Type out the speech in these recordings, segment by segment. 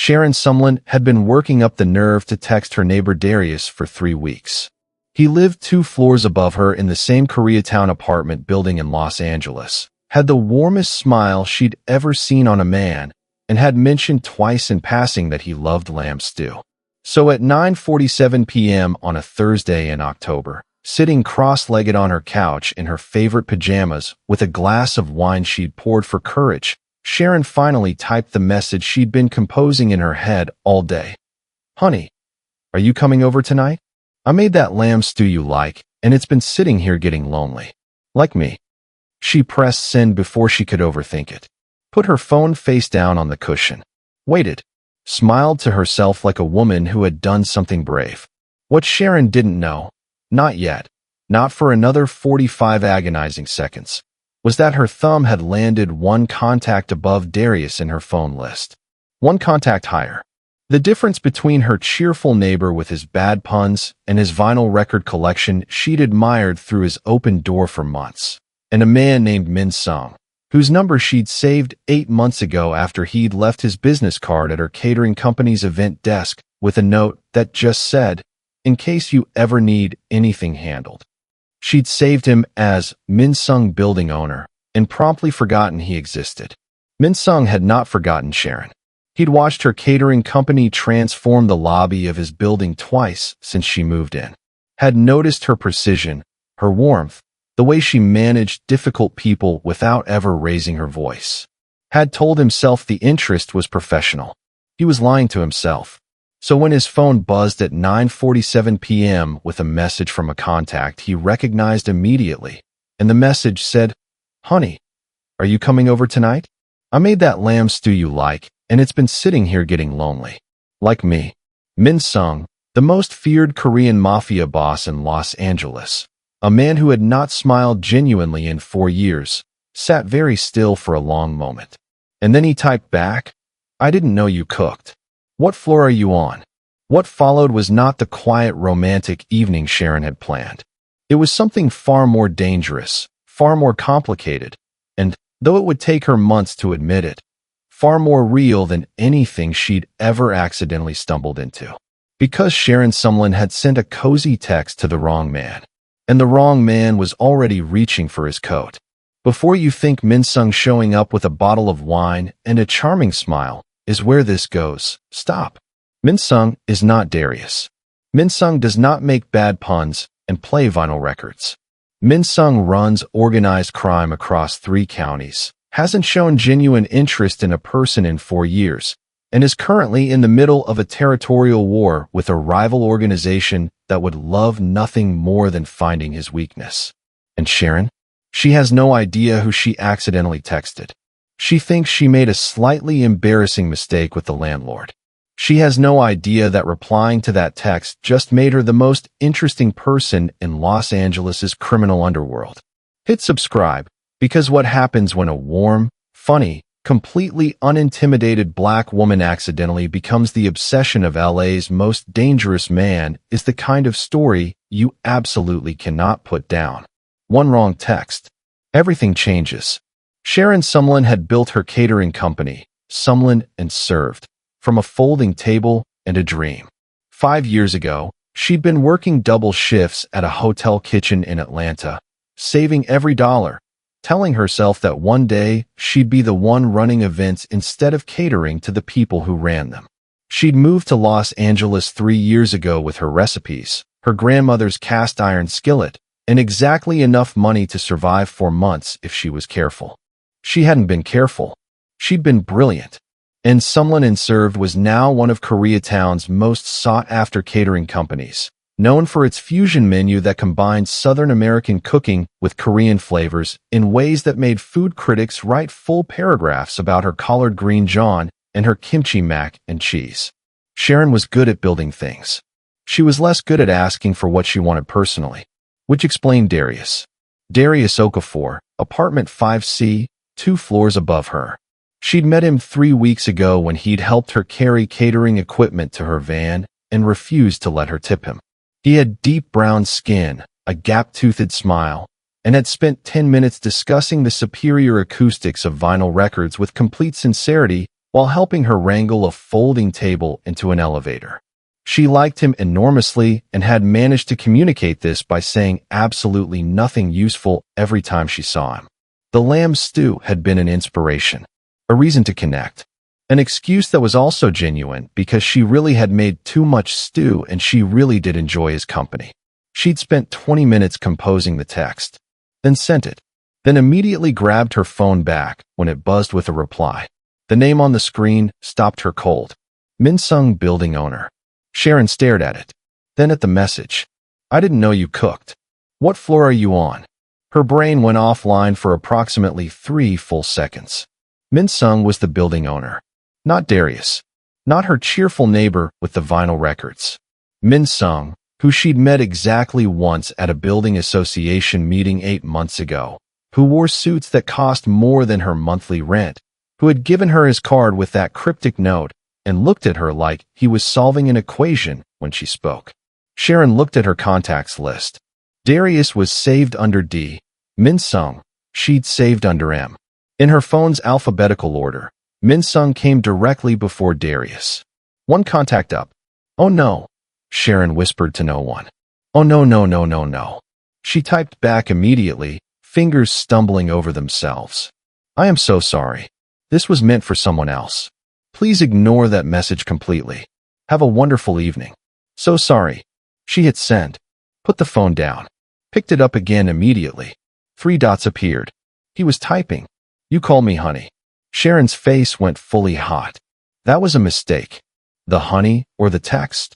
Sharon Sumlin had been working up the nerve to text her neighbor Darius for 3 weeks. He lived 2 floors above her in the same Koreatown apartment building in Los Angeles, had the warmest smile she'd ever seen on a man, and had mentioned twice in passing that he loved lamb stew. So at 9:47 p.m. on a Thursday in October, sitting cross-legged on her couch in her favorite pajamas with a glass of wine she'd poured for courage, Sharon finally typed the message she'd been composing in her head all day. "Honey, are you coming over tonight? I made that lamb stew you like, and it's been sitting here getting lonely. Like me." She pressed send before she could overthink it. Put her phone face down on the cushion. Waited. Smiled to herself like a woman who had done something brave. What Sharon didn't know, not yet, not for another 45 agonizing seconds, was that her thumb had landed 1 contact above Darius in her phone list. 1 contact higher. The difference between her cheerful neighbor with his bad puns and his vinyl record collection she'd admired through his open door for months, and a man named Min Sung, whose number she'd saved 8 months ago after he'd left his business card at her catering company's event desk with a note that just said, "In case you ever need anything handled." She'd saved him as Min Sung building owner and promptly forgotten he existed. Min Sung had not forgotten Sharon. He'd watched her catering company transform the lobby of his building twice since she moved in. Had noticed her precision, her warmth, the way she managed difficult people without ever raising her voice. Had told himself the interest was professional. He was lying to himself. So when his phone buzzed at 9:47 p.m. with a message from a contact he recognized immediately, and the message said, "Honey, are you coming over tonight? I made that lamb stew you like, and it's been sitting here getting lonely. Like me." Min Sung, the most feared Korean Mafia boss in Los Angeles, a man who had not smiled genuinely in 4 years, sat very still for a long moment. And then he typed back, "I didn't know you cooked. What floor are you on?" What followed was not the quiet romantic evening Sharon had planned. It was something far more dangerous, far more complicated, and, though it would take her months to admit it, far more real than anything she'd ever accidentally stumbled into. Because Sharon Sumlin had sent a cozy text to the wrong man, and the wrong man was already reaching for his coat. Before you think Min Sung showing up with a bottle of wine and a charming smile is where this goes, stop. Min Sung is not Darius. Min Sung does not make bad puns and play vinyl records. Min Sung runs organized crime across 3 counties, hasn't shown genuine interest in a person in 4 years, and is currently in the middle of a territorial war with a rival organization that would love nothing more than finding his weakness. And Sharon? She has no idea who she accidentally texted. She thinks she made a slightly embarrassing mistake with the landlord. She has no idea that replying to that text just made her the most interesting person in Los Angeles's criminal underworld. Hit subscribe, because what happens when a warm, funny, completely unintimidated black woman accidentally becomes the obsession of LA's most dangerous man is the kind of story you absolutely cannot put down. One wrong text. Everything changes. Sharon Sumlin had built her catering company, Sumlin and Served, from a folding table and a dream. 5 years ago, she'd been working double shifts at a hotel kitchen in Atlanta, saving every dollar, telling herself that one day she'd be the one running events instead of catering to the people who ran them. She'd moved to Los Angeles 3 years ago with her recipes, her grandmother's cast iron skillet, and exactly enough money to survive for months if she was careful. She hadn't been careful. She'd been brilliant. And Sumlin and Served was now one of Koreatown's most sought-after catering companies, known for its fusion menu that combined Southern American cooking with Korean flavors in ways that made food critics write full paragraphs about her collard green John and her kimchi mac and cheese. Sharon was good at building things. She was less good at asking for what she wanted personally, which explained Darius. Darius Okafor, apartment 5C, 2 floors above her. She'd met him 3 weeks ago when he'd helped her carry catering equipment to her van and refused to let her tip him. He had deep brown skin, a gap-toothed smile, and had spent 10 minutes discussing the superior acoustics of vinyl records with complete sincerity while helping her wrangle a folding table into an elevator. She liked him enormously and had managed to communicate this by saying absolutely nothing useful every time she saw him. The lamb stew had been an inspiration, a reason to connect, an excuse that was also genuine because she really had made too much stew and she really did enjoy his company. She'd spent 20 minutes composing the text, then sent it, then immediately grabbed her phone back when it buzzed with a reply. The name on the screen stopped her cold. Minsung, building owner. Sharon stared at it, then at the message. I didn't know you cooked. What floor are you on? Her brain went offline for approximately 3 full seconds. Minsung was the building owner, not Darius, not her cheerful neighbor with the vinyl records. Minsung, who she'd met exactly once at a building association meeting 8 months ago, who wore suits that cost more than her monthly rent, who had given her his card with that cryptic note, and looked at her like he was solving an equation when she spoke. Sharon looked at her contacts list. Darius was saved under D. Minsung, she'd saved under M. In her phone's alphabetical order, Minsung came directly before Darius. One contact up. Oh no, Sharon whispered to no one. Oh no, no, no, no, no. She typed back immediately, fingers stumbling over themselves. I am so sorry. This was meant for someone else. Please ignore that message completely. Have a wonderful evening. So sorry. She hit send. Put the phone down. Picked it up again immediately. 3 dots appeared. He was typing. You call me honey. Sharon's face went fully hot. That was a mistake. The honey or the text?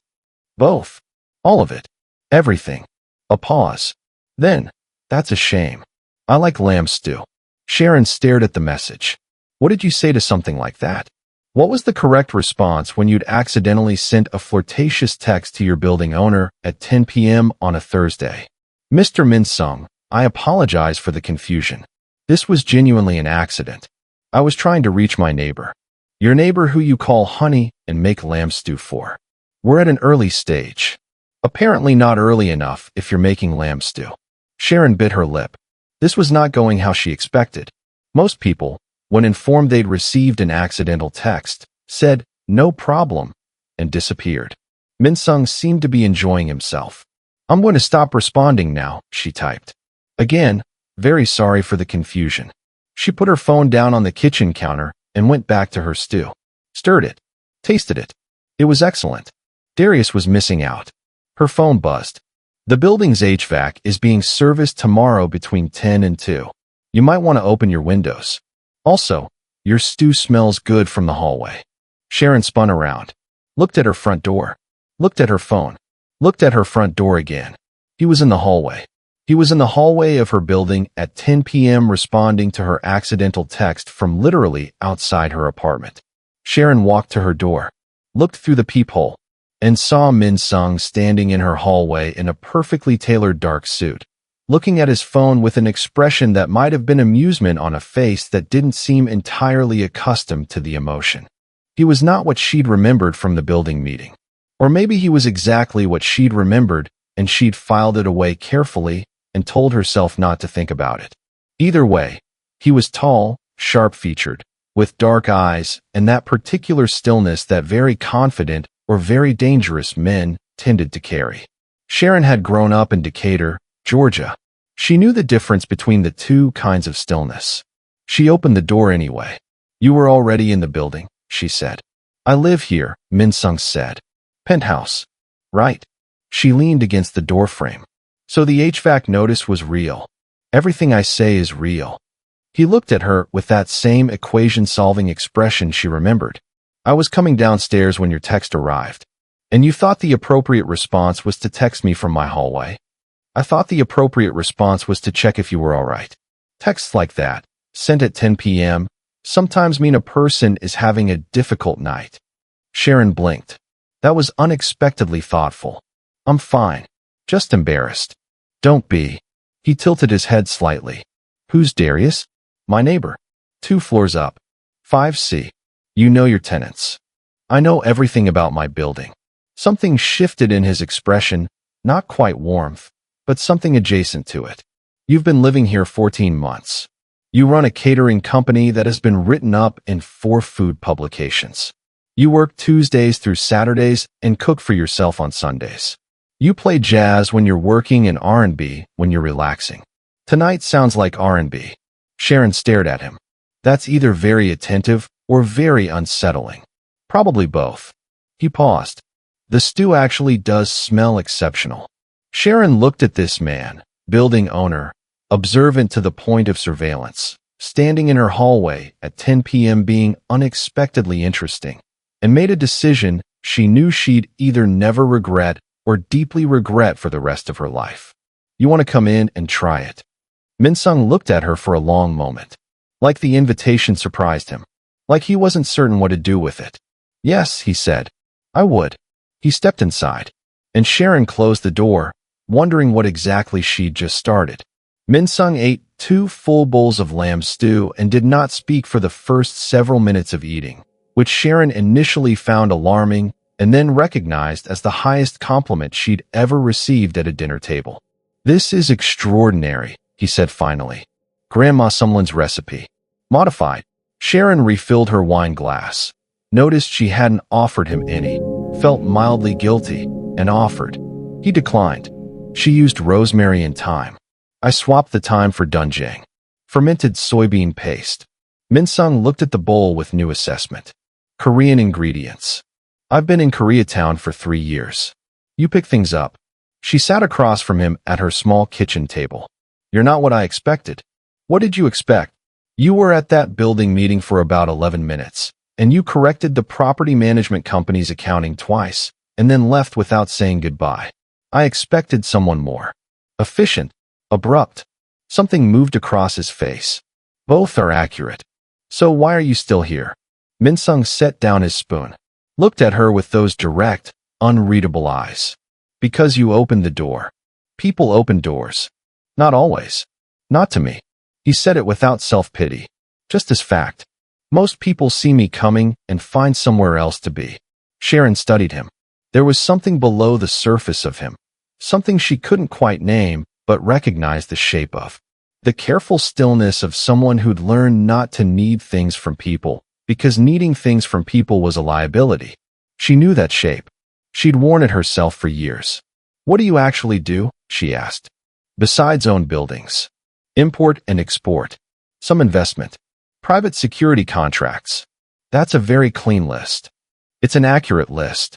Both. All of it. Everything. A pause. Then, that's a shame. I like lamb stew. Sharon stared at the message. What did you say to something like that? What was the correct response when you'd accidentally sent a flirtatious text to your building owner at 10 p.m. on a Thursday? Mr. Minsung, I apologize for the confusion. This was genuinely an accident. I was trying to reach my neighbor. Your neighbor who you call honey and make lamb stew for. We're at an early stage. Apparently not early enough if you're making lamb stew. Sharon bit her lip. This was not going how she expected. Most people, when informed they'd received an accidental text, said, no problem, and disappeared. Minsung seemed to be enjoying himself. I'm going to stop responding now, she typed. Again, very sorry for the confusion. She put her phone down on the kitchen counter and went back to her stew. Stirred it. Tasted it. It was excellent. Darius was missing out. Her phone buzzed. The building's HVAC is being serviced tomorrow between 10 and 2. You might want to open your windows. Also, your stew smells good from the hallway. Sharon spun around, looked at her front door, looked at her phone, looked at her front door again. He was in the hallway. He was in the hallway of her building at 10 p.m. responding to her accidental text from literally outside her apartment. Sharon walked to her door, looked through the peephole, and saw Minsung standing in her hallway in a perfectly tailored dark suit, looking at his phone with an expression that might have been amusement on a face that didn't seem entirely accustomed to the emotion. He was not what she'd remembered from the building meeting. Or maybe he was exactly what she'd remembered, and she'd filed it away carefully and told herself not to think about it. Either way, he was tall, sharp-featured, with dark eyes and that particular stillness that very confident or very dangerous men tended to carry. Sharon had grown up in Decatur, Georgia. She knew the difference between the two kinds of stillness. She opened the door anyway. You were already in the building, she said. I live here, Minsung said. Penthouse. Right. She leaned against the doorframe. So the HVAC notice was real. Everything I say is real. He looked at her with that same equation-solving expression she remembered. I was coming downstairs when your text arrived. And you thought the appropriate response was to text me from my hallway? I thought the appropriate response was to check if you were all right. Texts like that, sent at 10 p.m., sometimes mean a person is having a difficult night. Sharon blinked. That was unexpectedly thoughtful. I'm fine. Just embarrassed. Don't be. He tilted his head slightly. Who's Darius? My neighbor. 2 floors up. 5C. You know your tenants. I know everything about my building. Something shifted in his expression, not quite warmth, but something adjacent to it. You've been living here 14 months. You run a catering company that has been written up in 4 food publications. You work Tuesdays through Saturdays and cook for yourself on Sundays. You play jazz when you're working and R&B when you're relaxing. Tonight sounds like R&B. Sharon stared at him. That's either very attentive or very unsettling. Probably both. He paused. The stew actually does smell exceptional. Sharon looked at this man, building owner, observant to the point of surveillance, standing in her hallway at 10 p.m. being unexpectedly interesting, and made a decision she knew she'd either never regret or deeply regret for the rest of her life. You want to come in and try it? Minsung looked at her for a long moment. Like the invitation surprised him. Like he wasn't certain what to do with it. Yes, he said. I would. He stepped inside, and Sharon closed the door, wondering what exactly she'd just started. Minsung ate 2 full bowls of lamb stew and did not speak for the first several minutes of eating, which Sharon initially found alarming and then recognized as the highest compliment she'd ever received at a dinner table. This is extraordinary, he said finally. Grandma Sumlin's recipe. Modified. Sharon refilled her wine glass, noticed she hadn't offered him any, felt mildly guilty, and offered. He declined. She used rosemary and thyme. I swapped the thyme for doenjang. Fermented soybean paste. Minsung looked at the bowl with new assessment. Korean ingredients. I've been in Koreatown for 3 years. You pick things up. She sat across from him at her small kitchen table. You're not what I expected. What did you expect? You were at that building meeting for about 11 minutes, and you corrected the property management company's accounting twice, and then left without saying goodbye. I expected someone more. Efficient. Abrupt. Something moved across his face. Both are accurate. So why are you still here? Minsung set down his spoon, looked at her with those direct, unreadable eyes. Because you opened the door. People open doors. Not always. Not to me. He said it without self-pity. Just as fact. Most people see me coming and find somewhere else to be. Sharon studied him. There was something below the surface of him. Something she couldn't quite name, but recognized the shape of. The careful stillness of someone who'd learned not to need things from people, because needing things from people was a liability. She knew that shape. She'd worn it herself for years. What do you actually do? She asked. Besides own buildings. Import and export. Some investment. Private security contracts. That's a very clean list. It's an accurate list.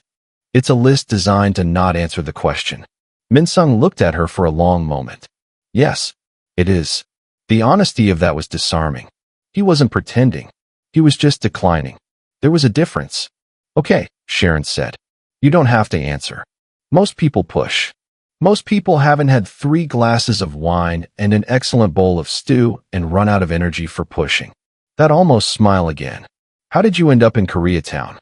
It's a list designed to not answer the question. Minsung looked at her for a long moment. Yes, it is. The honesty of that was disarming. He wasn't pretending. He was just declining. There was a difference. Okay, Sharon said. You don't have to answer. Most people push. Most people haven't had 3 glasses of wine and an excellent bowl of stew and run out of energy for pushing. That almost smile again. How did you end up in Koreatown?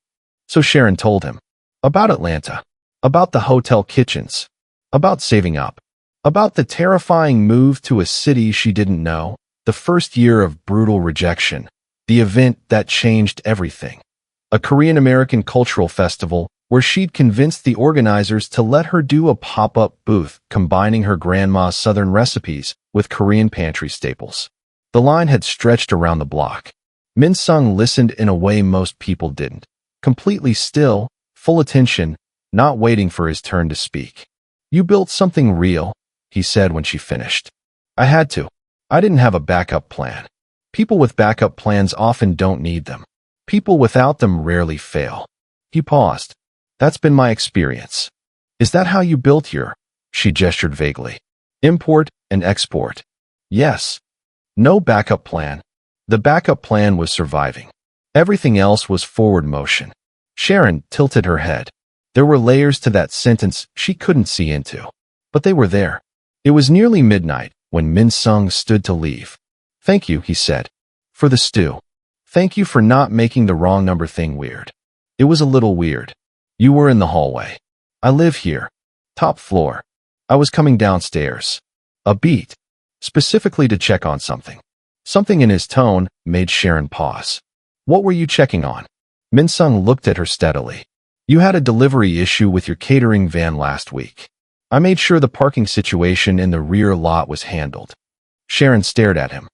So Sharon told him. About Atlanta. About the hotel kitchens. About saving up. About the terrifying move to a city she didn't know. The first year of brutal rejection. The event that changed everything. A Korean-American cultural festival where she'd convinced the organizers to let her do a pop-up booth combining her grandma's southern recipes with Korean pantry staples. The line had stretched around the block. Minsung listened in a way most people didn't. Completely still, full attention, not waiting for his turn to speak. You built something real, he said when she finished. I had to. I didn't have a backup plan. People with backup plans often don't need them. People without them rarely fail. He paused. That's been my experience. Is that how you built your? She gestured vaguely. Import and export. Yes. No backup plan. The backup plan was surviving. Everything else was forward motion. Sharon tilted her head. There were layers to that sentence she couldn't see into. But they were there. It was nearly midnight when Minsung stood to leave. Thank you, he said. For the stew. Thank you for not making the wrong number thing weird. It was a little weird. You were in the hallway. I live here. Top floor. I was coming downstairs. A beat. Specifically to check on something. Something in his tone made Sharon pause. What were you checking on? Minsung looked at her steadily. You had a delivery issue with your catering van last week. I made sure the parking situation in the rear lot was handled. Sharon stared at him.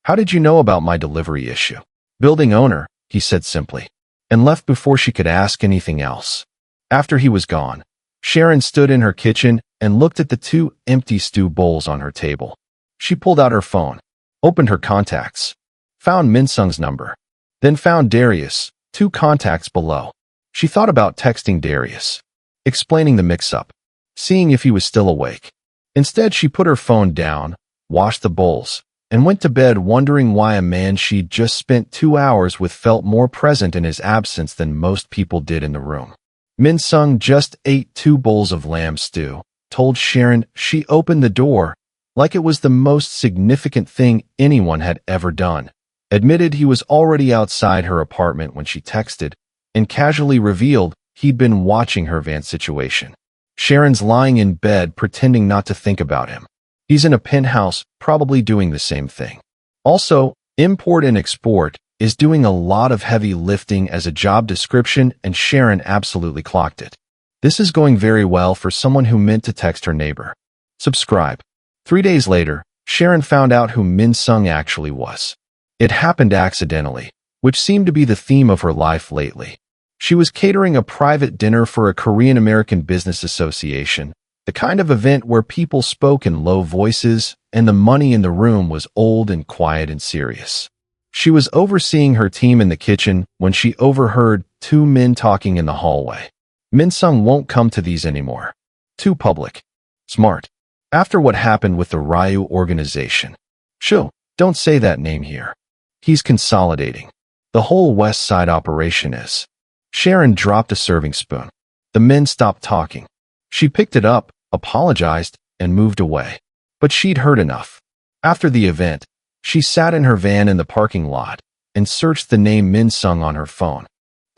How did you know about my delivery issue? Building owner, he said simply, and left before she could ask anything else. After he was gone, Sharon stood in her kitchen and looked at the 2 empty stew bowls on her table. She pulled out her phone, opened her contacts, found Min-sung's number, then found Darius, 2 contacts below. She thought about texting Darius, explaining the mix-up, seeing if he was still awake. Instead, she put her phone down, washed the bowls, and went to bed wondering why a man she'd just spent 2 hours with felt more present in his absence than most people did in the room. Min-sung just ate 2 bowls of lamb stew, told Sharon she opened the door like it was the most significant thing anyone had ever done, admitted he was already outside her apartment when she texted, and casually revealed he'd been watching her van situation. Sharon's lying in bed pretending not to think about him. He's in a penthouse, probably doing the same thing. Also, import and export is doing a lot of heavy lifting as a job description, and Sharon absolutely clocked it. This is going very well for someone who meant to text her neighbor. Subscribe. 3 days later, Sharon found out who Min-sung actually was. It happened accidentally, which seemed to be the theme of her life lately. She was catering a private dinner for a Korean-American business association, the kind of event where people spoke in low voices and the money in the room was old and quiet and serious. She was overseeing her team in the kitchen when she overheard 2 men talking in the hallway. Min-sung won't come to these anymore. Too public. Smart. After what happened with the Ryu organization. Shoo, don't say that name here. He's consolidating. The whole West Side operation is. Sharon dropped a serving spoon. The men stopped talking. She picked it up, apologized, and moved away. But she'd heard enough. After the event, she sat in her van in the parking lot and searched the name Min-sung on her phone.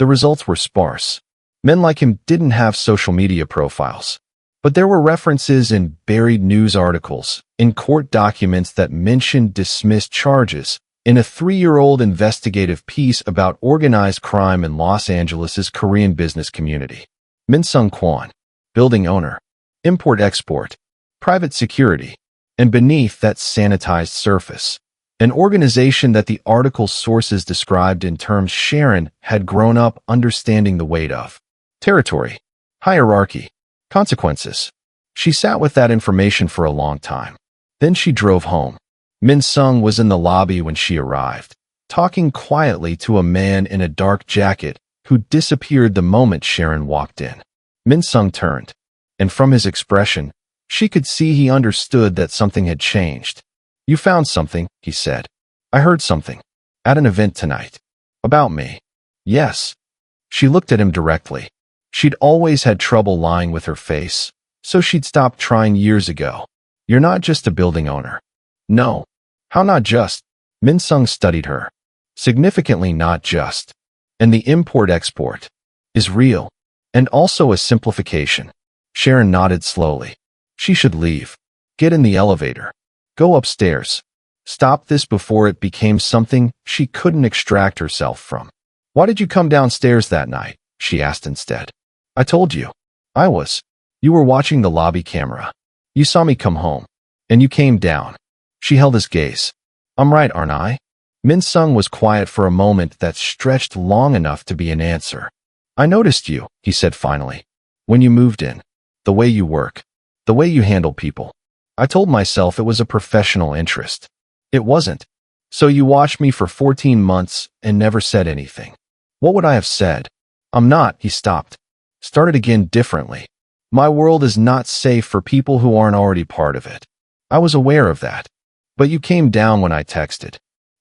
The results were sparse. Men like him didn't have social media profiles. But there were references in buried news articles, in court documents that mentioned dismissed charges, in a 3-year-old investigative piece about organized crime in Los Angeles' Korean business community. Min-sung Kwon, building owner, import-export, private security, and beneath that sanitized surface, an organization that the article's sources described in terms Sharon had grown up understanding the weight of. Territory, hierarchy, consequences. She sat with that information for a long time. Then she drove home. Min-sung was in the lobby when she arrived, talking quietly to a man in a dark jacket who disappeared the moment Sharon walked in. Min-sung turned, and from his expression, she could see he understood that something had changed. "You found something," he said. "I heard something. At an event tonight. About me." "Yes." She looked at him directly. She'd always had trouble lying with her face, so she'd stopped trying years ago. "You're not just a building owner." "No." "How not just?" Min-sung studied her. "Significantly not just. And the import-export is real, and also a simplification." Sharon nodded slowly. She should leave. Get in the elevator. Go upstairs. Stop this before it became something she couldn't extract herself from. "Why did you come downstairs that night?" she asked instead. "I told you. I was. You were watching the lobby camera. You saw me come home. And you came down." She held his gaze. "I'm right, aren't I?" Min-sung was quiet for a moment that stretched long enough to be an answer. "I noticed you," he said finally. "When you moved in. The way you work. The way you handle people. I told myself it was a professional interest. It wasn't. So you watched me for 14 months and never said anything. What would I have said? I'm not," he stopped. Started again differently. "My world is not safe for people who aren't already part of it. I was aware of that. But you came down when I texted.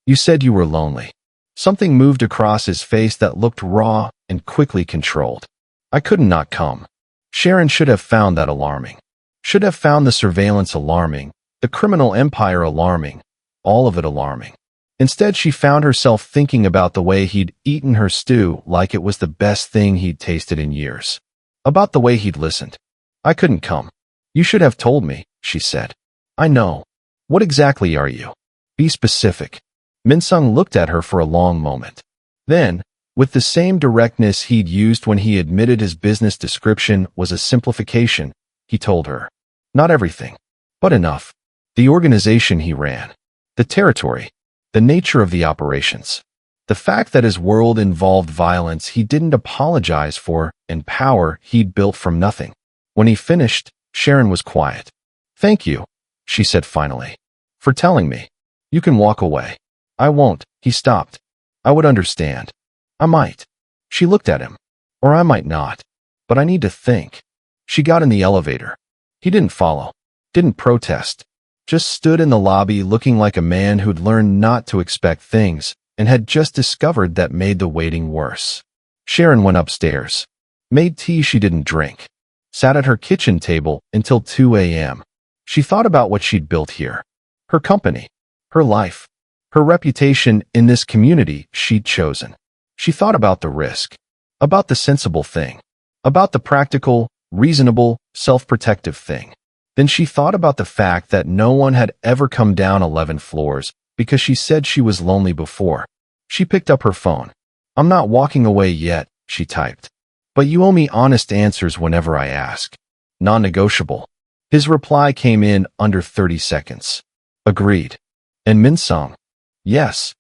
You said you were lonely." Something moved across his face that looked raw and quickly controlled. "I couldn't not come." Sharon should have found that alarming. Should have found the surveillance alarming, the criminal empire alarming, all of it alarming. Instead, she found herself thinking about the way he'd eaten her stew like it was the best thing he'd tasted in years. About the way he'd listened. "I couldn't come. You should have told me," she said. "I know. What exactly are you? Be specific." Min-sung looked at her for a long moment. Then, with the same directness he'd used when he admitted his business description was a simplification, he told her. "Not everything, but enough. The organization he ran. The territory. The nature of the operations. The fact that his world involved violence he didn't apologize for and power he'd built from nothing. When he finished, Sharon was quiet. "Thank you," she said finally, "for telling me. You can walk away." "I won't," he stopped. "I would understand. I might." She looked at him. "Or I might not. But I need to think." She got in the elevator. He didn't follow. Didn't protest. Just stood in the lobby looking like a man who'd learned not to expect things and had just discovered that made the waiting worse. Sharon went upstairs. Made tea she didn't drink. Sat at her kitchen table until 2 a.m. She thought about what she'd built here. Her company. Her life. Her reputation in this community she'd chosen. She thought about the risk. About the sensible thing. About the practical, reasonable, self-protective thing. Then she thought about the fact that no one had ever come down 11 floors because she said she was lonely before. She picked up her phone. "I'm not walking away yet," she typed. "But you owe me honest answers whenever I ask. Non-negotiable." His reply came in under 30 seconds. "Agreed." "And Minsung?" "Yes.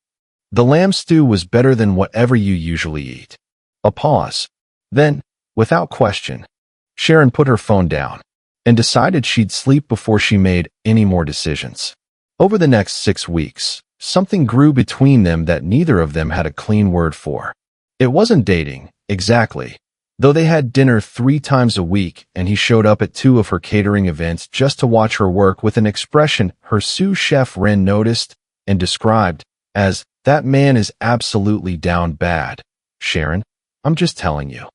The lamb stew was better than whatever you usually eat." A pause. Then, without question, Sharon put her phone down and decided she'd sleep before she made any more decisions. Over the next 6 weeks, something grew between them that neither of them had a clean word for. It wasn't dating, exactly, though they had dinner 3 times a week and he showed up at 2 of her catering events just to watch her work with an expression her sous chef Ren noticed and described as, "That man is absolutely down bad. Sharon, I'm just telling you."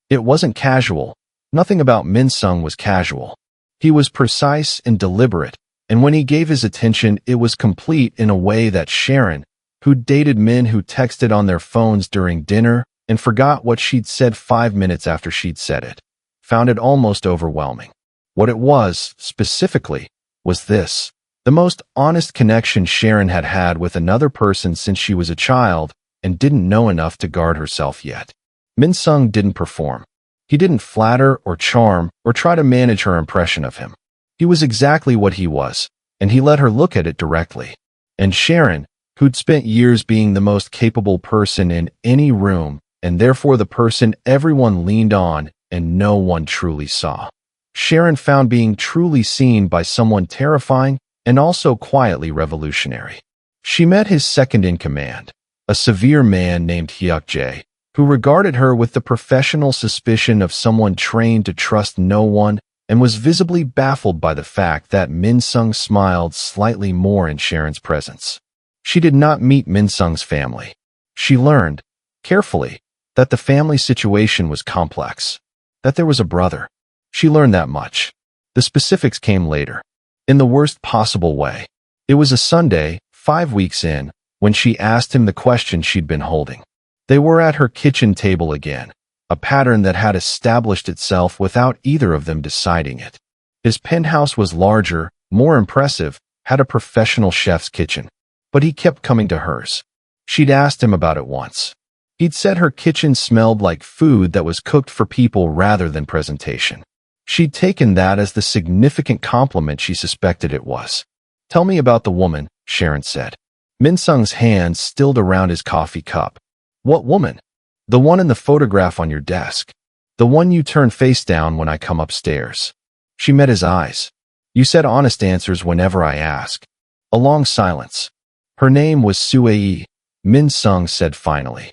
It wasn't casual. Nothing about Minsung was casual. He was precise and deliberate, and when he gave his attention, it was complete in a way that Sharon, who'd dated men who texted on their phones during dinner and forgot what she'd said 5 minutes after she'd said it, found it almost overwhelming. What it was, specifically, was this: the most honest connection Sharon had had with another person since she was a child and didn't know enough to guard herself yet. Minsung didn't perform. He didn't flatter or charm or try to manage her impression of him. He was exactly what he was, and he let her look at it directly. And Sharon, who'd spent years being the most capable person in any room, and therefore the person everyone leaned on and no one truly saw. Sharon found being truly seen by someone terrifying and also quietly revolutionary. She met his second-in-command, a severe man named Hyuk Jae, who regarded her with the professional suspicion of someone trained to trust no one and was visibly baffled by the fact that Minsung smiled slightly more in Sharon's presence. She did not meet Minsung's family. She learned, carefully, that the family situation was complex, that there was a brother. She learned that much. The specifics came later, in the worst possible way. It was a Sunday, 5 weeks in, when she asked him the question she'd been holding. They were at her kitchen table again, a pattern that had established itself without either of them deciding it. His penthouse was larger, more impressive, had a professional chef's kitchen, but he kept coming to hers. She'd asked him about it once. He'd said her kitchen smelled like food that was cooked for people rather than presentation. She'd taken that as the significant compliment she suspected it was. "Tell me about the woman," Sharon said. Minsung's hand stilled around his coffee cup. "What woman?" "The one in the photograph on your desk. The one you turn face down when I come upstairs." She met his eyes. "You said honest answers whenever I ask." A long silence. "Her name was Sue," Minsung said finally.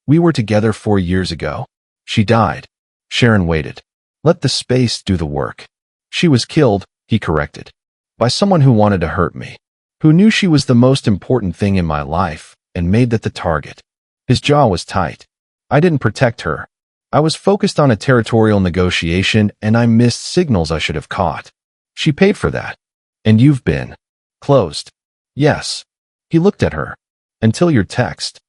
We were together 4 years ago. She died." Sharon waited. "Let the space do the work." "She was killed," he corrected. "By someone who wanted to hurt me. Who knew she was the most important thing in my life and made that the target." His jaw was tight. "I didn't protect her. I was focused on a territorial negotiation and I missed signals I should have caught. She paid for that. And you've been closed." "Yes." He looked at her. "Until your text.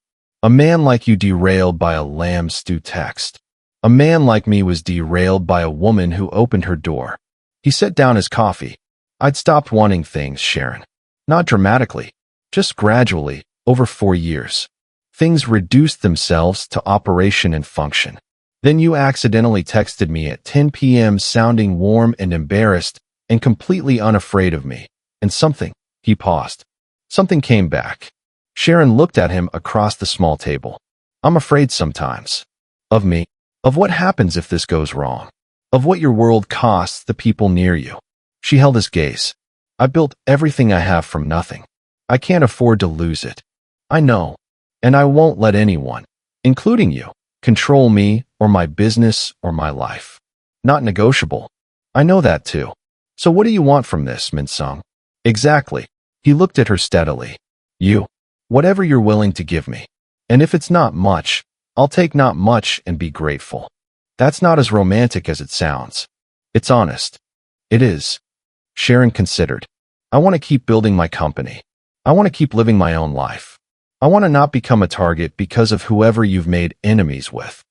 A man like you derailed by a lamb stew text. A man like me was derailed by a woman who opened her door." He set down his coffee. "I'd stopped wanting things, Sharon. Not dramatically, just gradually, over 4 years. Things reduced themselves to operation and function. Then you accidentally texted me at 10 p.m. sounding warm and embarrassed and completely unafraid of me. And something," he paused, Something came back. Sharon looked at him across the small table. I'm afraid sometimes. Of me. Of what happens if this goes wrong. Of what your world costs the people near you. She held his gaze. I built everything I have from nothing. I can't afford to lose it. I know. And I won't let anyone, including you, control me or my business or my life. Not negotiable. I know that too. So what do you want from this, Min-sung? Exactly. He looked at her steadily. You. Whatever you're willing to give me. And if it's not much, I'll take not much and be grateful. That's not as romantic as it sounds. It's honest. It is. Sharon considered. I want to keep building my company. I want to keep living my own life. I want to not become a target because of whoever you've made enemies with.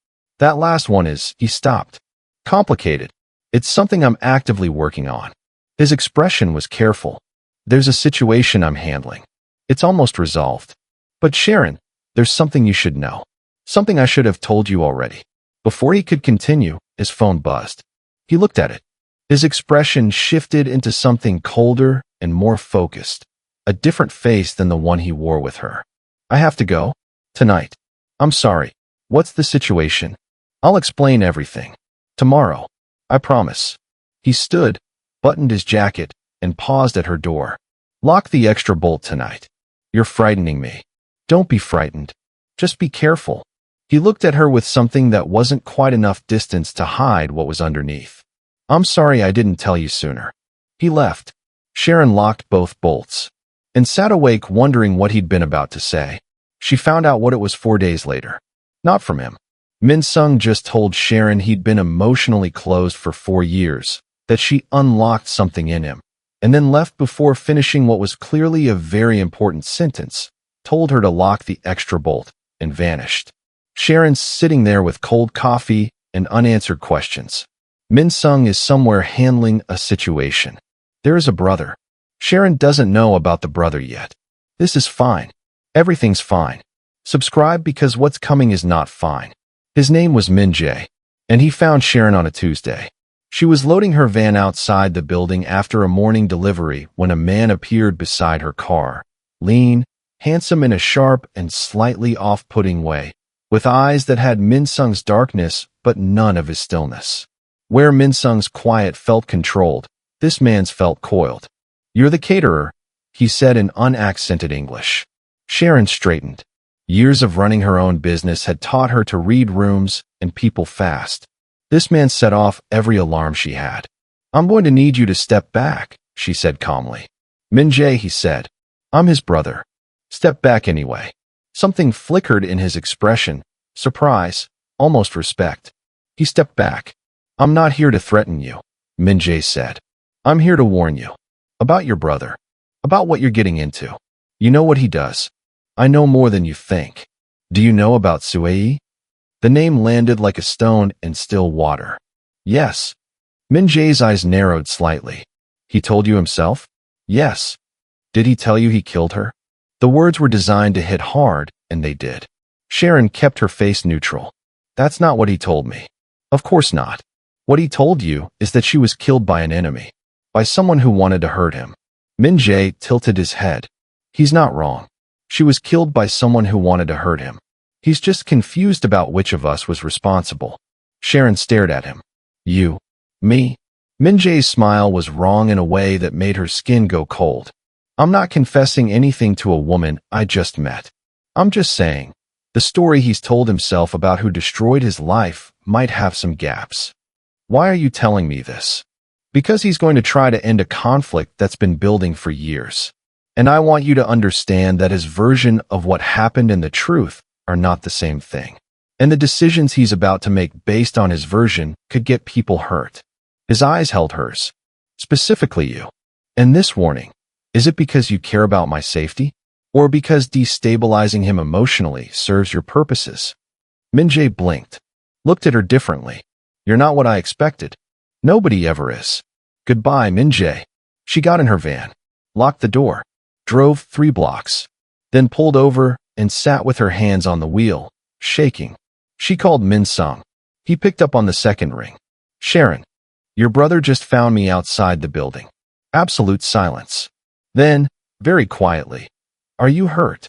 That last one is, he stopped. Complicated. It's something I'm actively working on. His expression was careful. There's a situation I'm handling. It's almost resolved. But Sharon, there's something you should know. Something I should have told you already. Before he could continue, his phone buzzed. He looked at it. His expression shifted into something colder and more focused. A different face than the one he wore with her. I have to go. Tonight. I'm sorry. What's the situation? I'll explain everything. Tomorrow. I promise. He stood, buttoned his jacket, and paused at her door. Lock the extra bolt tonight. You're frightening me. Don't be frightened. Just be careful. He looked at her with something that wasn't quite enough distance to hide what was underneath. I'm sorry I didn't tell you sooner. He left. Sharon locked both bolts and sat awake wondering what he'd been about to say. She found out what it was 4 days later. Not from him. Min-sung just told Sharon he'd been emotionally closed for 4 years, that she unlocked something in him, and then left before finishing what was clearly a very important sentence, told her to lock the extra bolt, and vanished. Sharon's sitting there with cold coffee and unanswered questions. Min-sung is somewhere handling a situation. There is a brother. Sharon doesn't know about the brother yet. This is fine. Everything's fine. Subscribe because what's coming is not fine. His name was Min Jae, and he found Sharon on a Tuesday. She was loading her van outside the building after a morning delivery when a man appeared beside her car, lean, handsome in a sharp and slightly off-putting way, with eyes that had Min-sung's darkness but none of his stillness. Where Min-sung's quiet felt controlled, this man's felt coiled. You're the caterer, he said in unaccented English. Sharon straightened. Years of running her own business had taught her to read rooms and people fast. This man set off every alarm she had. I'm going to need you to step back, she said calmly. Min Jae, he said. I'm his brother. Step back anyway. Something flickered in his expression, surprise, almost respect. He stepped back. I'm not here to threaten you, Min Jae said. I'm here to warn you. About your brother. About what you're getting into. You know what he does. I know more than you think. Do you know about Suei? The name landed like a stone in still water. Yes. Min Jae's eyes narrowed slightly. He told you himself? Yes. Did he tell you he killed her? The words were designed to hit hard, and they did. Sharon kept her face neutral. That's not what he told me. Of course not. What he told you is that she was killed by an enemy. By someone who wanted to hurt him. Min Jae tilted his head. He's not wrong. She was killed by someone who wanted to hurt him. He's just confused about which of us was responsible. Sharon stared at him. You. Me. Min Jae's smile was wrong in a way that made her skin go cold. I'm not confessing anything to a woman I just met. I'm just saying, the story he's told himself about who destroyed his life might have some gaps. Why are you telling me this? Because he's going to try to end a conflict that's been building for years. And I want you to understand that his version of what happened and the truth are not the same thing. And the decisions he's about to make based on his version could get people hurt. His eyes held hers. Specifically you. And this warning, is it because you care about my safety? Or because destabilizing him emotionally serves your purposes? Min Jae blinked. Looked at her differently. You're not what I expected. Nobody ever is. Goodbye, Min Jae. She got in her van, locked the door, drove 3 blocks, then pulled over and sat with her hands on the wheel, shaking. She called Min-sung. He picked up on the second ring. Sharon, your brother just found me outside the building. Absolute silence. Then, very quietly, Are you hurt?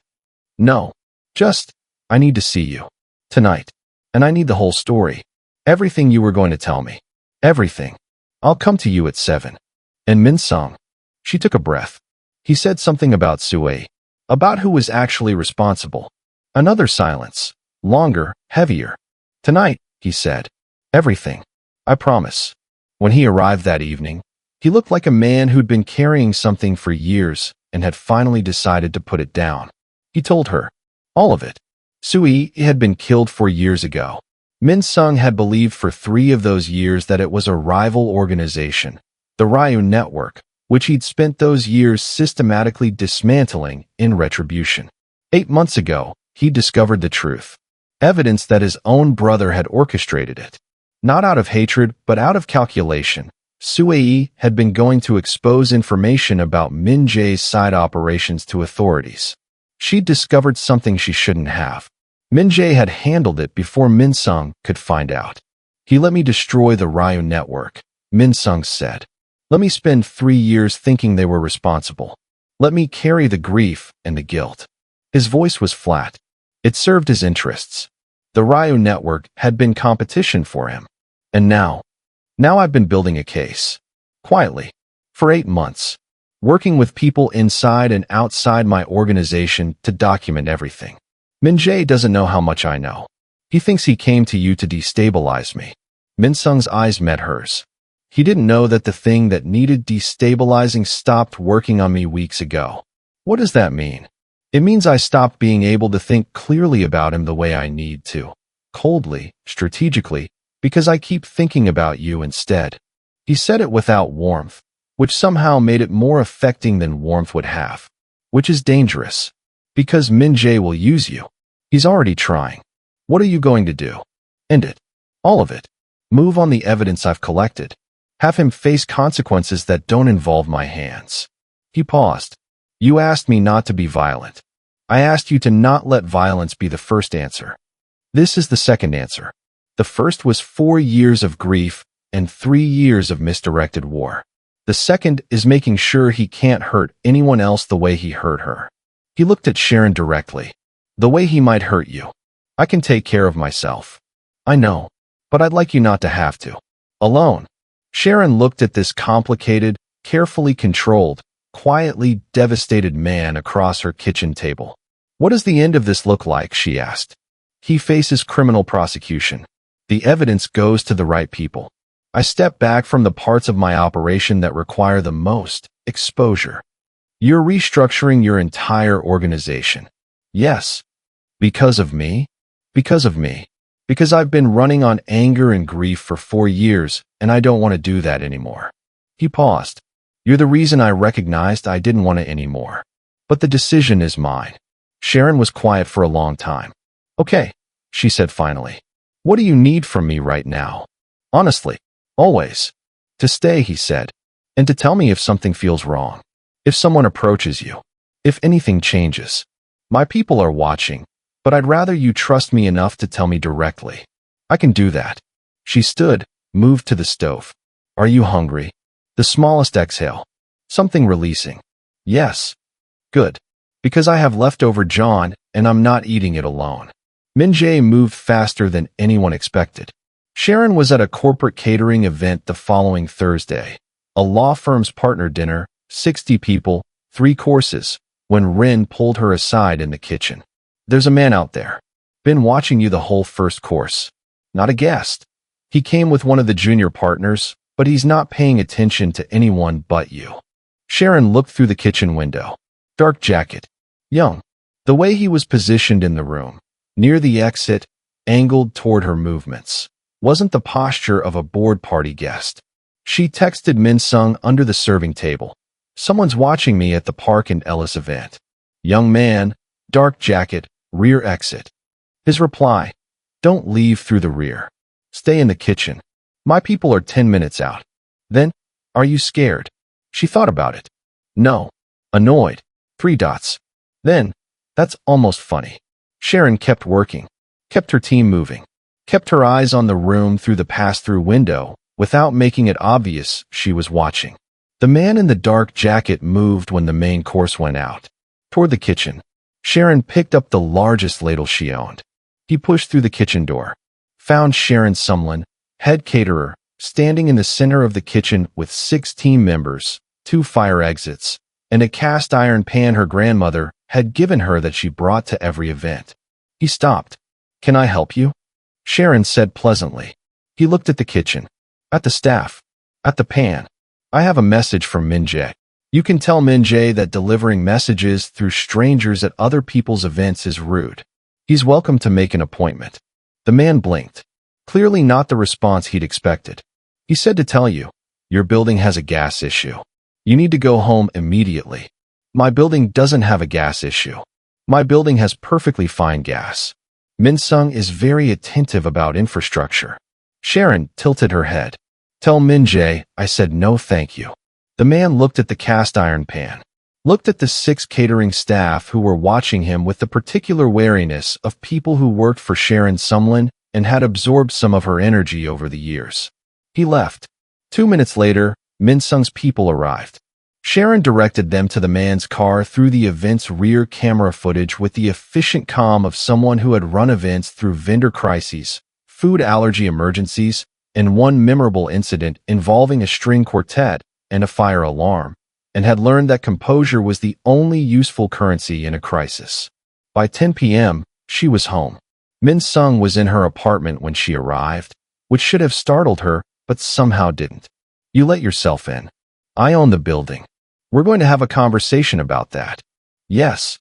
No. Just, I need to see you. Tonight. And I need the whole story. Everything you were going to tell me. Everything. I'll come to you at 7. And Min Sung. She took a breath. He said something about Sui. About who was actually responsible. Another silence. Longer, heavier. Tonight, he said. Everything. I promise. When he arrived that evening, he looked like a man who'd been carrying something for years and had finally decided to put it down. He told her. All of it. Sui had been killed 4 years ago. Min Sung had believed for 3 of those years that it was a rival organization, the Ryu Network, which he'd spent those years systematically dismantling in retribution. 8 months ago, he discovered the truth. Evidence that his own brother had orchestrated it. Not out of hatred, but out of calculation. Sui had been going to expose information about Min Jae's side operations to authorities. She'd discovered something she shouldn't have. Min Jae had handled it before Min Sung could find out. He let me destroy the Ryu Network, Min Sung said. Let me spend 3 years thinking they were responsible. Let me carry the grief and the guilt. His voice was flat. It served his interests. The Ryu Network had been competition for him. And now I've been building a case. Quietly. For 8 months. Working with people inside and outside my organization to document everything. Min Jae doesn't know how much I know. He thinks he came to you to destabilize me. Min Sung's eyes met hers. He didn't know that the thing that needed destabilizing stopped working on me weeks ago. What does that mean? It means I stopped being able to think clearly about him the way I need to. Coldly, strategically, because I keep thinking about you instead. He said it without warmth, which somehow made it more affecting than warmth would have. Which is dangerous. Because Min Jae will use you. He's already trying. What are you going to do? End it. All of it. Move on the evidence I've collected. Have him face consequences that don't involve my hands. He paused. You asked me not to be violent. I asked you to not let violence be the first answer. This is the second answer. The first was 4 years of grief and 3 years of misdirected war. The second is making sure he can't hurt anyone else the way he hurt her. He looked at Sharon directly. The way he might hurt you. I can take care of myself. I know, but I'd like you not to have to. Alone. Sharon looked at this complicated, carefully controlled, quietly devastated man across her kitchen table. What does the end of this look like? She asked. He faces criminal prosecution. The evidence goes to the right people. I step back from the parts of my operation that require the most exposure. You're restructuring your entire organization. Yes. Because of me? Because of me. Because I've been running on anger and grief for 4 years, and I don't want to do that anymore. He paused. You're the reason I recognized I didn't want it anymore. But the decision is mine. Sharon was quiet for a long time. Okay, she said finally. What do you need from me right now? Honestly. Always. To stay, he said. And to tell me if something feels wrong. If someone approaches you. If anything changes. My people are watching, but I'd rather you trust me enough to tell me directly. I can do that. She stood, moved to the stove. Are you hungry? The smallest exhale. Something releasing. Yes. Good. Because I have leftover John, and I'm not eating it alone. Min Jae moved faster than anyone expected. Sharon was at a corporate catering event the following Thursday. A law firm's partner dinner, 60 people, 3 courses, when Rin pulled her aside in the kitchen. There's a man out there. Been watching you the whole first course. Not a guest. He came with one of the junior partners, but he's not paying attention to anyone but you. Sharon looked through the kitchen window. Dark jacket. Young. The way he was positioned in the room, near the exit, angled toward her movements, wasn't the posture of a board party guest. She texted Min Sung under the serving table. Someone's watching me at the Park and Ellis event. Young man, dark jacket, rear exit. His reply, don't leave through the rear. Stay in the kitchen. My people are 10 minutes out. Then, are you scared? She thought about it. No. Annoyed. 3 dots. Then, that's almost funny. Sharon kept working, kept her team moving, kept her eyes on the room through the pass-through window without making it obvious she was watching. The man in the dark jacket moved when the main course went out. toward the kitchen. Sharon picked up the largest ladle she owned. He pushed through the kitchen door, found Sharon Sumlin, head caterer, standing in the center of the kitchen with 6 team members, 2 fire exits, and a cast iron pan her grandmother had given her that she brought to every event. He stopped. "Can I help you?" Sharon said pleasantly. He looked at the kitchen, at the staff, at the pan. "I have a message from Min Jae. You can tell Min Jae that delivering messages through strangers at other people's events is rude. He's welcome to make an appointment." The man blinked. Clearly not the response he'd expected. "He said to tell you, your building has a gas issue. You need to go home immediately." "My building doesn't have a gas issue. My building has perfectly fine gas." Min Sung is very attentive about infrastructure. Sharon tilted her head. "Tell Min Jae I said no thank you." The man looked at the cast iron pan, looked at the 6 catering staff who were watching him with the particular wariness of people who worked for Sharon Sumlin and had absorbed some of her energy over the years. He left. 2 minutes later, Min Sung's people arrived. Sharon directed them to the man's car through the event's rear camera footage with the efficient calm of someone who had run events through vendor crises, food allergy emergencies, and one memorable incident involving a string quartet and a fire alarm, and had learned that composure was the only useful currency in a crisis. By 10 p.m., she was home. Min Sung was in her apartment when she arrived, which should have startled her, but somehow didn't. "You let yourself in. I own the building. We're going to have a conversation about that." "Yes."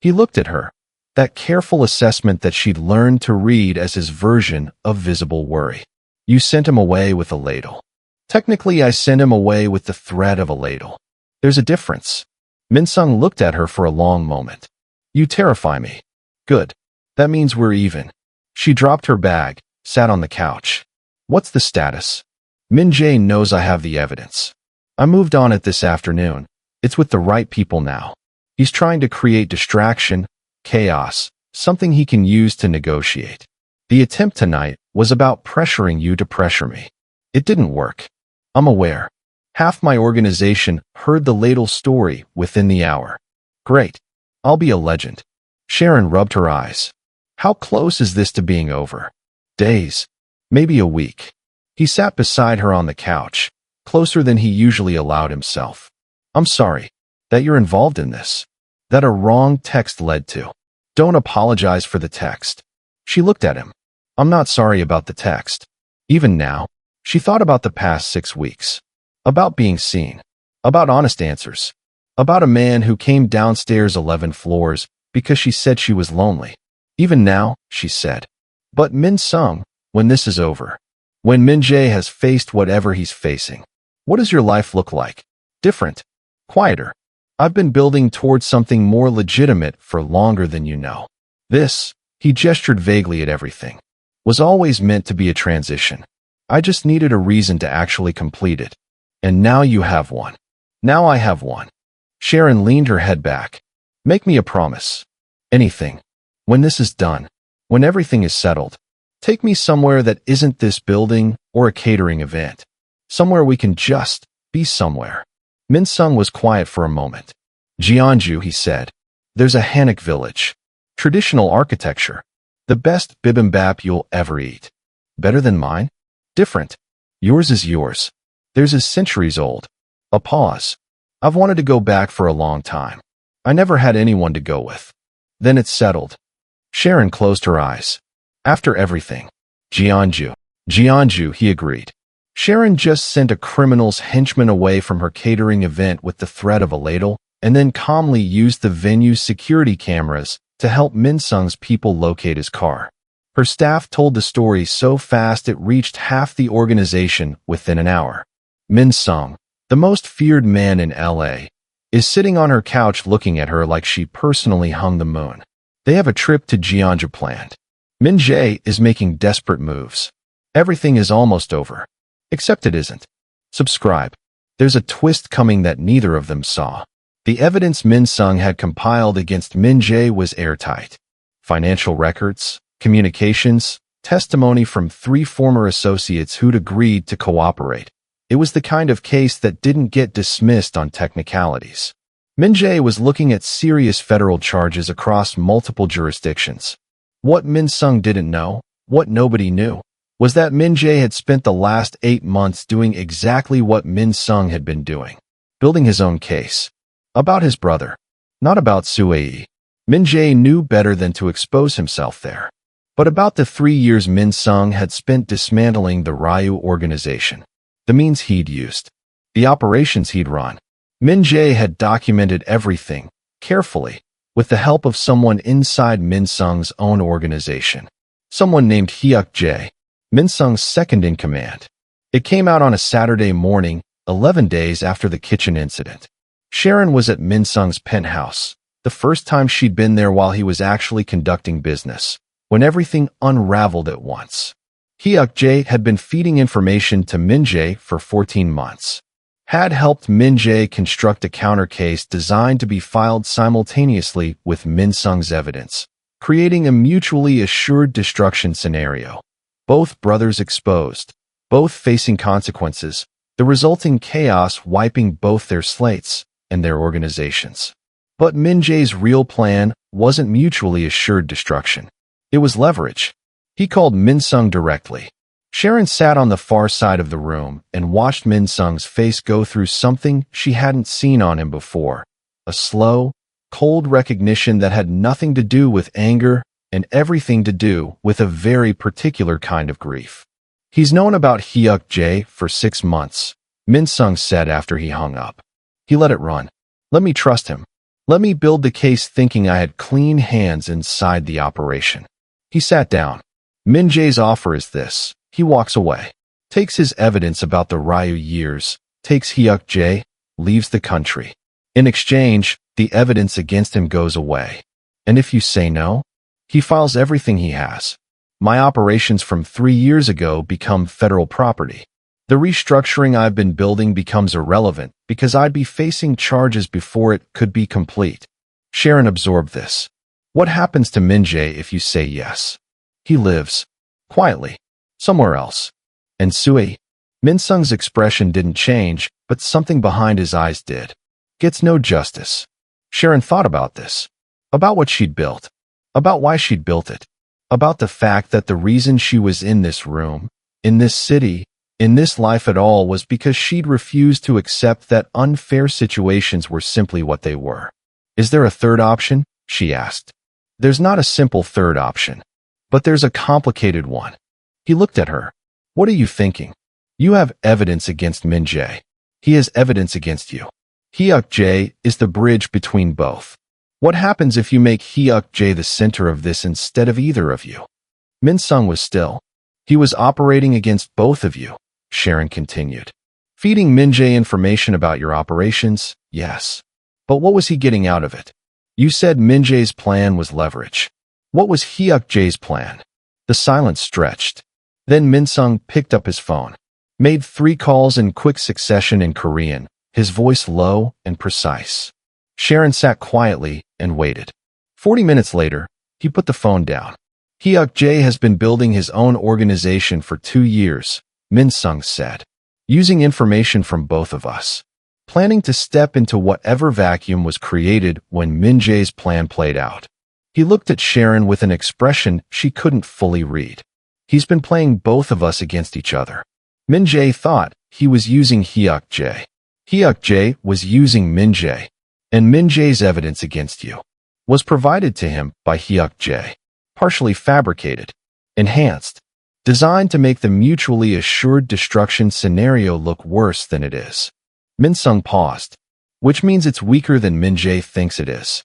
He looked at her, that careful assessment that she'd learned to read as his version of visible worry. "You sent him away with a ladle." "Technically, I sent him away with the threat of a ladle. There's a difference." Min Sung looked at her for a long moment. "You terrify me." "Good. That means we're even." She dropped her bag, sat on the couch. "What's the status?" "Min Jae knows I have the evidence. I moved on it this afternoon. It's with the right people now. He's trying to create distraction, chaos, something he can use to negotiate. The attempt tonight was about pressuring you to pressure me. It didn't work. I'm aware. Half my organization heard the ladle story within the hour. Great. I'll be a legend." Sharon rubbed her eyes. "How close is this to being over?" "Days. Maybe a week." He sat beside her on the couch, closer than he usually allowed himself. "I'm sorry that you're involved in this, that a wrong text led to." "Don't apologize for the text." She looked at him. "I'm not sorry about the text." Even now, she thought about the past 6 weeks, about being seen, about honest answers, about a man who came downstairs 11 floors because she said she was lonely. Even now, she said, "But Min Sung, when this is over, when Min Jae has faced whatever he's facing, what does your life look like? Different, quieter. I've been building towards something more legitimate for longer than you know. This," he gestured vaguely at everything, "was always meant to be a transition. I just needed a reason to actually complete it. And now you have one. Now I have one." Sharon leaned her head back. "Make me a promise. Anything. When this is done, when everything is settled, take me somewhere that isn't this building or a catering event. Somewhere we can just be somewhere." Min Sung was quiet for a moment. "Jeonju," he said. "There's a Hanok village. Traditional architecture. The best bibimbap you'll ever eat. Better than mine? Different. Yours is yours. Theirs is centuries old." A pause. "I've wanted to go back for a long time. I never had anyone to go with. Then it's settled." Sharon closed her eyes. "After everything. Jeonju." "Jeonju," he agreed. Sharon just sent a criminal's henchman away from her catering event with the threat of a ladle, and then calmly used the venue's security cameras to help Min Sung's people locate his car. Her staff told the story so fast it reached half the organization within an hour. Min Sung, the most feared man in LA, is sitting on her couch looking at her like she personally hung the moon. They have a trip to Jeonju planned. Min Jae is making desperate moves. Everything is almost over. Except it isn't. Subscribe. There's a twist coming that neither of them saw. The evidence Min Sung had compiled against Min Jae was airtight. Financial records, communications, testimony from 3 former associates who'd agreed to cooperate. It was the kind of case that didn't get dismissed on technicalities. Min Jae was looking at serious federal charges across multiple jurisdictions. What Min Sung didn't know, what nobody knew, was that Min Jae had spent the last 8 months doing exactly what Min Sung had been doing, building his own case. About his brother, not about Sui. Min Jae knew better than to expose himself there. But about the 3 years Min Sung had spent dismantling the Ryu organization, the means he'd used, the operations he'd run. Min Jae had documented everything, carefully, with the help of someone inside Min Sung's own organization. Someone named Hyuk Jae, Min Sung's second-in-command. It came out on a Saturday morning, 11 days after the kitchen incident. Sharon was at Min Sung's penthouse, the first time she'd been there while he was actually conducting business, when everything unraveled at once. Hyuk Jae had been feeding information to Min Jae for 14 months. Had helped Min Jae construct a counter case designed to be filed simultaneously with Min Sung's evidence, creating a mutually assured destruction scenario. Both brothers exposed, both facing consequences, the resulting chaos wiping both their slates and their organizations. But Min Jae's real plan wasn't mutually assured destruction. It was leverage. He called Min Sung directly. Sharon sat on the far side of the room and watched Min Sung's face go through something she hadn't seen on him before. A slow, cold recognition that had nothing to do with anger and everything to do with a very particular kind of grief. He's known about Hyuk Jae for 6 months, Min Sung said after he hung up. He let it run. Let me trust him. Let me build the case thinking I had clean hands inside the operation. He sat down. Min Jae's offer is this. He walks away, takes his evidence about the Ryu years, takes Hyuk Jae, leaves the country. In exchange, the evidence against him goes away. And if you say no, he files everything he has. My operations from 3 years ago become federal property. The restructuring I've been building becomes irrelevant because I'd be facing charges before it could be complete. Sharon absorbed this. What happens to Min Jae if you say yes? He lives, quietly, somewhere else. And Sui? Min Sung's expression didn't change, but something behind his eyes did. Gets no justice. Sharon thought about this. About what she'd built. About why she'd built it. About the fact that the reason she was in this room, in this city, in this life at all was because she'd refused to accept that unfair situations were simply what they were. Is there a third option? She asked. There's not a simple third option. But there's a complicated one. He looked at her. What are you thinking? You have evidence against Min Jae. He has evidence against you. Hyuk Jae is the bridge between both. What happens if you make Hyuk Jae the center of this instead of either of you? Min Sung was still. He was operating against both of you, Sharon continued. Feeding Min Jae information about your operations, yes. But what was he getting out of it? You said Min Jae's plan was leverage. What was Hyuk Jae's plan? The silence stretched. Then Min Sung picked up his phone, made 3 calls in quick succession in Korean, his voice low and precise. Sharon sat quietly and waited. 40 minutes later, he put the phone down. Hyuk Jae has been building his own organization for 2 years, Min Sung said, using information from both of us, planning to step into whatever vacuum was created when Min Jae's plan played out. He looked at Sharon with an expression she couldn't fully read. He's been playing both of us against each other. Min Jae thought he was using Hyuk Jae. Hyuk Jae was using Min Jae. And Min Jae's evidence against you was provided to him by Hyuk Jae, partially fabricated, enhanced, designed to make the mutually assured destruction scenario look worse than it is. Min Sung paused, which means it's weaker than Min Jae thinks it is.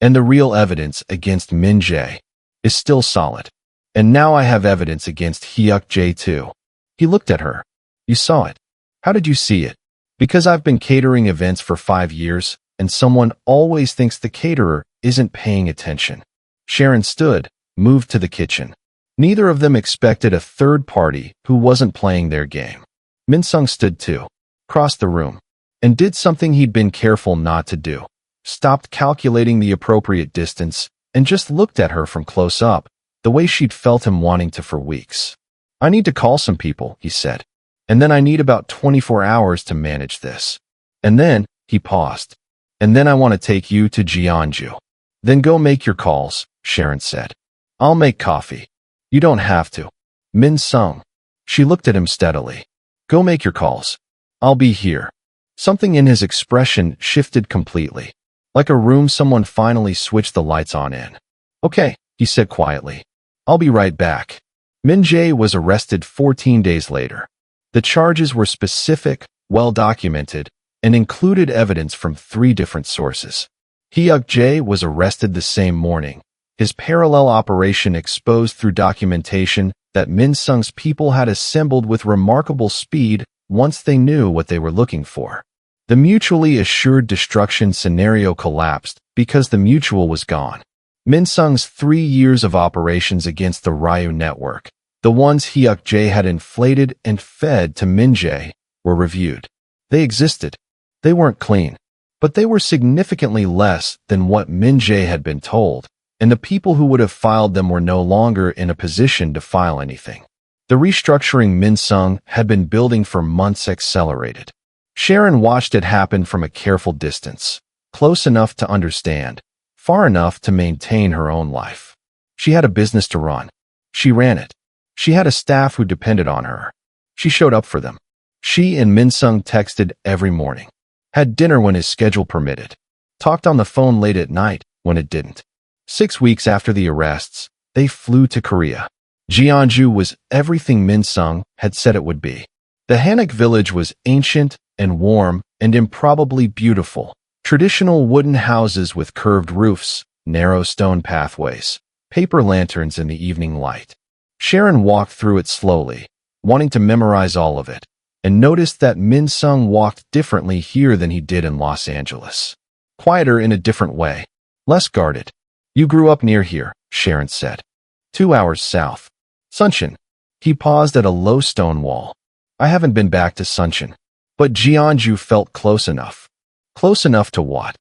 And the real evidence against Min Jae is still solid. And now I have evidence against Hyuk Jae too. He looked at her. You saw it. How did you see it? Because I've been catering events for 5 years, and someone always thinks the caterer isn't paying attention. Sharon stood, moved to the kitchen. Neither of them expected a third party who wasn't playing their game. Min Sung stood too, crossed the room, and did something he'd been careful not to do. Stopped calculating the appropriate distance and just looked at her from close up, the way she'd felt him wanting to for weeks. I need to call some people, he said. And then I need about 24 hours to manage this. And then, he paused. And then I want to take you to Jeonju. Then go make your calls, Sharon said. I'll make coffee. You don't have to. Min Sung. She looked at him steadily. Go make your calls. I'll be here. Something in his expression shifted completely. Like a room someone finally switched the lights on in. Okay, he said quietly. I'll be right back. Min Jae was arrested 14 days later. The charges were specific, well-documented, and included evidence from 3 different sources. Hyuk Jae was arrested the same morning. His parallel operation exposed through documentation that Min Sung's people had assembled with remarkable speed once they knew what they were looking for. The mutually assured destruction scenario collapsed because the mutual was gone. Min Sung's 3 years of operations against the Ryu network, the ones Hyuk Jae had inflated and fed to Min Jae, were reviewed. They existed. They weren't clean, but they were significantly less than what Min Jae had been told, and the people who would have filed them were no longer in a position to file anything. The restructuring Min Sung had been building for months accelerated. Sharon watched it happen from a careful distance, close enough to understand, far enough to maintain her own life. She had a business to run. She ran it. She had a staff who depended on her. She showed up for them. She and Min Sung texted every morning, had dinner when his schedule permitted, talked on the phone late at night when it didn't. 6 weeks after the arrests, they flew to Korea. Jeonju was everything Min Sung had said it would be. The Hanok village was ancient and warm and improbably beautiful. Traditional wooden houses with curved roofs, narrow stone pathways, paper lanterns in the evening light. Sharon walked through it slowly, wanting to memorize all of it, and noticed that Min Sung walked differently here than he did in Los Angeles. Quieter in a different way, less guarded. You grew up near here, Sharon said. 2 hours south. Suncheon. He paused at a low stone wall. I haven't been back to Suncheon. But Jeonju felt close enough. Close enough to what?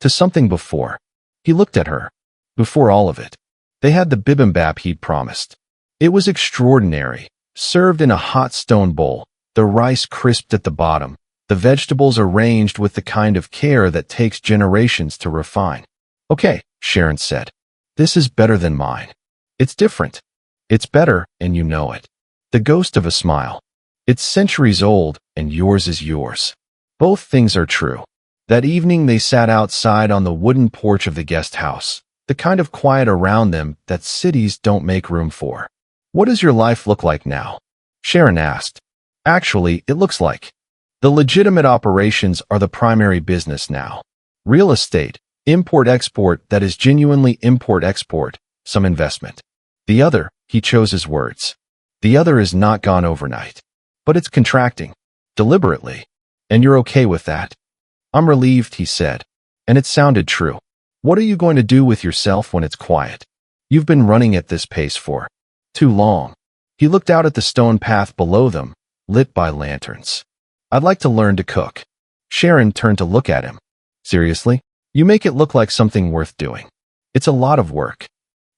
To something before. He looked at her. Before all of it. They had the bibimbap he'd promised. It was extraordinary, served in a hot stone bowl, the rice crisped at the bottom, the vegetables arranged with the kind of care that takes generations to refine. Okay, Sharon said. This is better than mine. It's different. It's better, and you know it. The ghost of a smile. It's centuries old, and yours is yours. Both things are true. That evening they sat outside on the wooden porch of the guest house, the kind of quiet around them that cities don't make room for. What does your life look like now? Sharon asked. Actually, it looks like. The legitimate operations are the primary business now. Real estate, import-export that is genuinely import-export, some investment. The other, he chose his words. The other is not gone overnight. But it's contracting. Deliberately. And you're okay with that? I'm relieved, he said. And it sounded true. What are you going to do with yourself when it's quiet? You've been running at this pace for too long. He looked out at the stone path below them, lit by lanterns. I'd like to learn to cook. Sharon turned to look at him. Seriously? You make it look like something worth doing. It's a lot of work.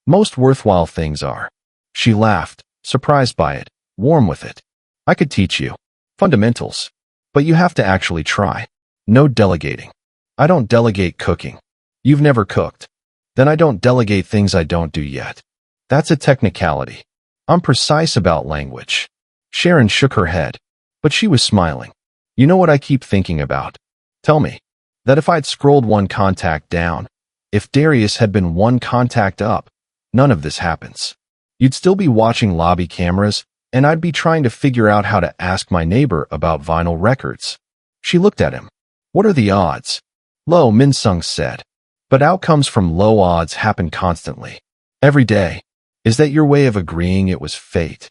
Most worthwhile things are. She laughed, surprised by it, warm with it. I could teach you. Fundamentals. But you have to actually try. No delegating. I don't delegate cooking. You've never cooked. Then I don't delegate things I don't do yet. That's a technicality. I'm precise about language. Sharon shook her head. But she was smiling. You know what I keep thinking about? Tell me. That if I'd scrolled one contact down, if Darius had been one contact up, none of this happens. You'd still be watching lobby cameras, and I'd be trying to figure out how to ask my neighbor about vinyl records. She looked at him. What are the odds? Low, Min Sung said. But outcomes from low odds happen constantly. Every day. Is that your way of agreeing it was fate?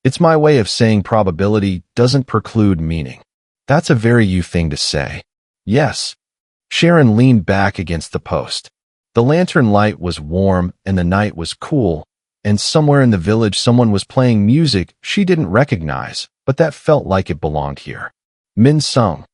It's my way of saying probability doesn't preclude meaning. That's a very you thing to say. Yes. Sharon leaned back against the post. The lantern light was warm and the night was cool, and somewhere in the village someone was playing music she didn't recognize, but that felt like it belonged here. Min Sung.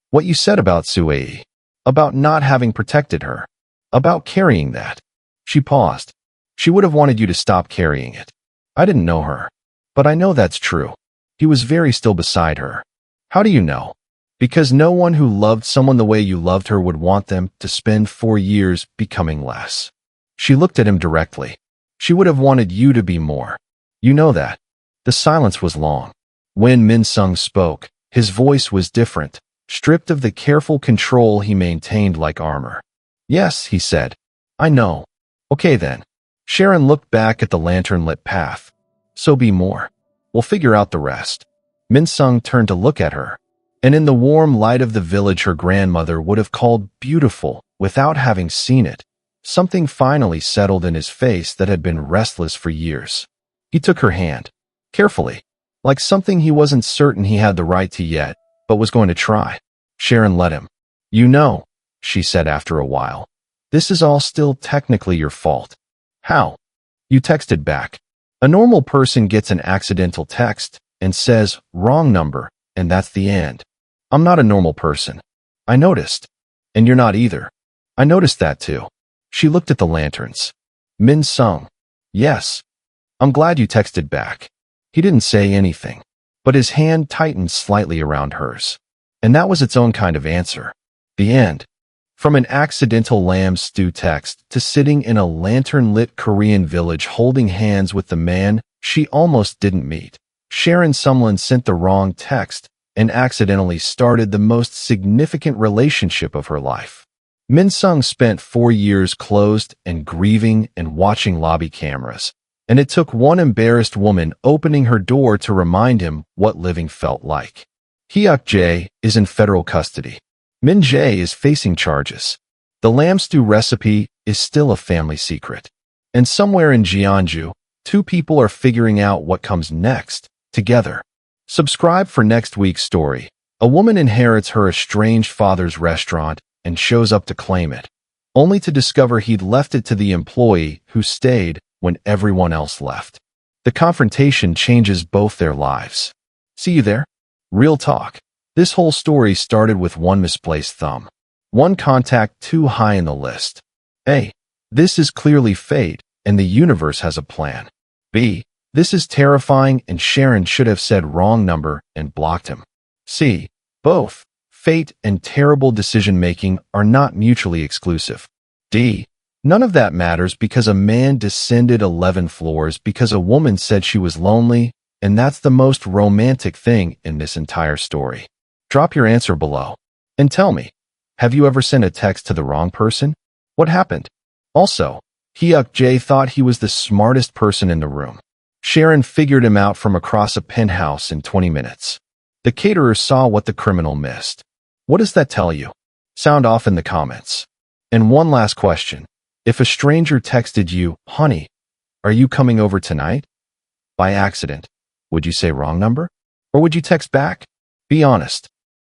What you said about Sui. About not having protected her. About carrying that. She paused. She would have wanted you to stop carrying it. I didn't know her. But I know that's true. He was very still beside her. How do you know? Because no one who loved someone the way you loved her would want them to spend 4 years becoming less. She looked at him directly. She would have wanted you to be more. You know that. The silence was long. When Min Sung spoke, his voice was different, stripped of the careful control he maintained like armor. Yes, he said. I know. Okay then. Sharon looked back at the lantern-lit path. So be more. We'll figure out the rest. Min Sung turned to look at her. And in the warm light of the village her grandmother would have called beautiful without having seen it, something finally settled in his face that had been restless for years. He took her hand, carefully, like something he wasn't certain he had the right to yet, but was going to try. Sharon let him. You know, she said after a while, this is all still technically your fault. How? You texted back. A normal person gets an accidental text and says, wrong number, and that's the end. I'm not a normal person. I noticed. And you're not either. I noticed that too. She looked at the lanterns. Min Sung. Yes. I'm glad you texted back. He didn't say anything, but his hand tightened slightly around hers. And that was its own kind of answer. The end. From an accidental lamb stew text to sitting in a lantern-lit Korean village holding hands with the man she almost didn't meet, Sharon Sumlin sent the wrong text and accidentally started the most significant relationship of her life. Min Sung spent 4 years closed and grieving and watching lobby cameras, and it took one embarrassed woman opening her door to remind him what living felt like. Hyuk Jae is in federal custody. Min Jae is facing charges. The lamb stew recipe is still a family secret. And somewhere in Jeonju, 2 people are figuring out what comes next, together. Subscribe for next week's story. A woman inherits her estranged father's restaurant and shows up to claim it, only to discover he'd left it to the employee who stayed when everyone else left. The confrontation changes both their lives. See you there? Real talk. This whole story started with one misplaced thumb. One contact too high in the list. A. This is clearly fate, and the universe has a plan. B. This is terrifying and Sharon should have said wrong number and blocked him. C. Both. Fate and terrible decision-making are not mutually exclusive. D. None of that matters because a man descended 11 floors because a woman said she was lonely, and that's the most romantic thing in this entire story. Drop your answer below. And tell me, have you ever sent a text to the wrong person? What happened? Also, Hyuk Jae thought he was the smartest person in the room. Sharon figured him out from across a penthouse in 20 minutes. The caterer saw what the criminal missed. What does that tell you? Sound off in the comments. And one last question. If a stranger texted you, honey, are you coming over tonight? By accident, would you say wrong number? Or would you text back? Be honest.